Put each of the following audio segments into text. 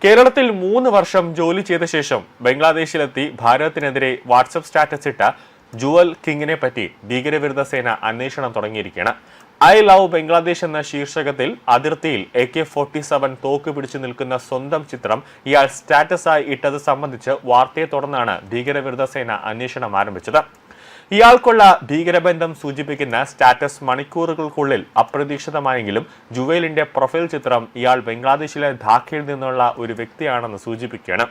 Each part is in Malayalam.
കേരളത്തിൽ 3 വർഷം ജോലി ചെയ്ത ശേഷം ബംഗ്ലാദേശിലെത്തി ഭാരതത്തിനെതിരെ വാട്സപ്പ് സ്റ്റാറ്റസ് ഇട്ട ജുവൽ കിങ്ങിനെ പറ്റി ഭീകരവിരുദ്ധ സേന അന്വേഷണം തുടങ്ങിയിരിക്കുകയാണ്. ഐ ലവ് ബംഗ്ലാദേശ് എന്ന ശീർഷകത്തിൽ അതിർത്തിയിൽ AK-47 തോക്ക് പിടിച്ചു നിൽക്കുന്ന സ്വന്തം ചിത്രം ഇയാൾ സ്റ്റാറ്റസായി ഇട്ടത് സംബന്ധിച്ച് വാർത്തയെ തുടർന്നാണ് ഭീകരവിരുദ്ധ സേന അന്വേഷണം ആരംഭിച്ചത്. ഇയാൾക്കുള്ള ഭീകരബന്ധം സൂചിപ്പിക്കുന്ന സ്റ്റാറ്റസ് മണിക്കൂറുകൾക്കുള്ളിൽ അപ്രതീക്ഷിതമായെങ്കിലും ജുവൈലിന്റെ പ്രൊഫൈൽ ചിത്രം ഇയാൾ ബംഗ്ലാദേശിലെ ധാക്കയിൽ നിന്നുള്ള ഒരു വ്യക്തിയാണെന്ന് സൂചിപ്പിക്കുകയാണ്.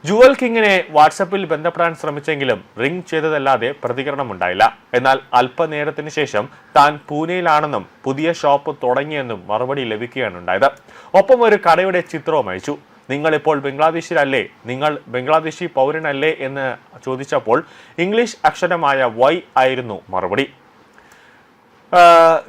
ജുവൽ കിങ്ങിനെ വാട്സപ്പിൽ ബന്ധപ്പെടാൻ ശ്രമിച്ചെങ്കിലും റിംഗ് ചെയ്തതല്ലാതെ പ്രതികരണമുണ്ടായില്ല. എന്നാൽ അല്പനേരത്തിന് ശേഷം താൻ പൂനെയിലാണെന്നും പുതിയ ഷോപ്പ് തുടങ്ങിയെന്നും മറുപടി ലഭിക്കുകയാണ് ഉണ്ടായത്. ഒപ്പം ഒരു കടയുടെ ചിത്രവും അയച്ചു. നിങ്ങൾ ഇപ്പോൾ ബംഗ്ലാദേശിലല്ലേ, നിങ്ങൾ ബംഗ്ലാദേശി പൗരനല്ലേ എന്ന് ചോദിച്ചപ്പോൾ ഇംഗ്ലീഷ് അക്ഷരമായ Y ആയിരുന്നു മറുപടി.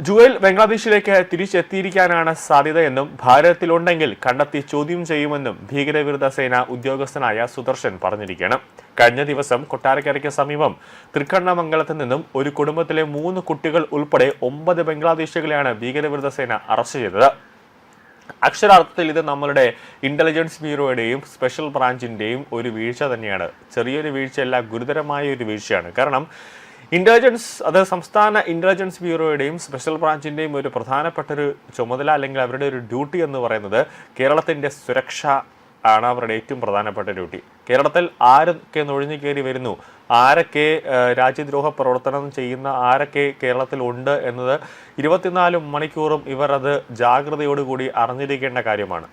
ജുവൽ ബംഗ്ലാദേശിലേക്ക് തിരിച്ചെത്തിയിരിക്കാനാണ് സാധ്യതയെന്നും ഭാരതത്തിലുണ്ടെങ്കിൽ കണ്ടെത്തി ചോദ്യം ചെയ്യുമെന്നും ഭീകരവിരുദ്ധ സേന ഉദ്യോഗസ്ഥനായ സുദർശൻ പറഞ്ഞിരിക്കുകയാണ്. കഴിഞ്ഞ ദിവസം കൊട്ടാരക്കരയ്ക്ക് സമീപം തൃക്കണ്ണമംഗലത്ത് നിന്നും ഒരു കുടുംബത്തിലെ 3 കുട്ടികൾ ഉൾപ്പെടെ 9 ബംഗ്ലാദേശികളെയാണ് ഭീകരവിരുദ്ധ സേന അറസ്റ്റ് ചെയ്തത്. അക്ഷരാർത്ഥത്തിൽ ഇത് നമ്മളുടെ ഇന്റലിജൻസ് ബ്യൂറോയുടെയും സ്പെഷ്യൽ ബ്രാഞ്ചിന്റെയും ഒരു വീഴ്ച തന്നെയാണ്. ചെറിയൊരു വീഴ്ചയല്ല, ഗുരുതരമായ ഒരു വീഴ്ചയാണ്. കാരണം ഇന്റലിജൻസ്, അത് സംസ്ഥാന ഇന്റലിജൻസ് ബ്യൂറോയുടെയും സ്പെഷ്യൽ ബ്രാഞ്ചിന്റെയും ഒരു പ്രധാനപ്പെട്ട ഒരു ചുമതല അല്ലെങ്കിൽ അവരുടെ ഒരു ഡ്യൂട്ടി എന്ന് പറയുന്നത് കേരളത്തിന്റെ സുരക്ഷ ആണ് അവരുടെ ഏറ്റവും പ്രധാനപ്പെട്ട ഡ്യൂട്ടി. കേരളത്തിൽ ആരൊക്കെ നുഴഞ്ഞു കയറി വരുന്നു, ആരൊക്കെ രാജ്യദ്രോഹ പ്രവർത്തനം ചെയ്യുന്ന ആരൊക്കെ കേരളത്തിൽ ഉണ്ട് എന്നത് 24 മണിക്കൂറും ഇവർ അത് ജാഗ്രതയോടുകൂടി അറിഞ്ഞിരിക്കേണ്ട കാര്യമാണ്.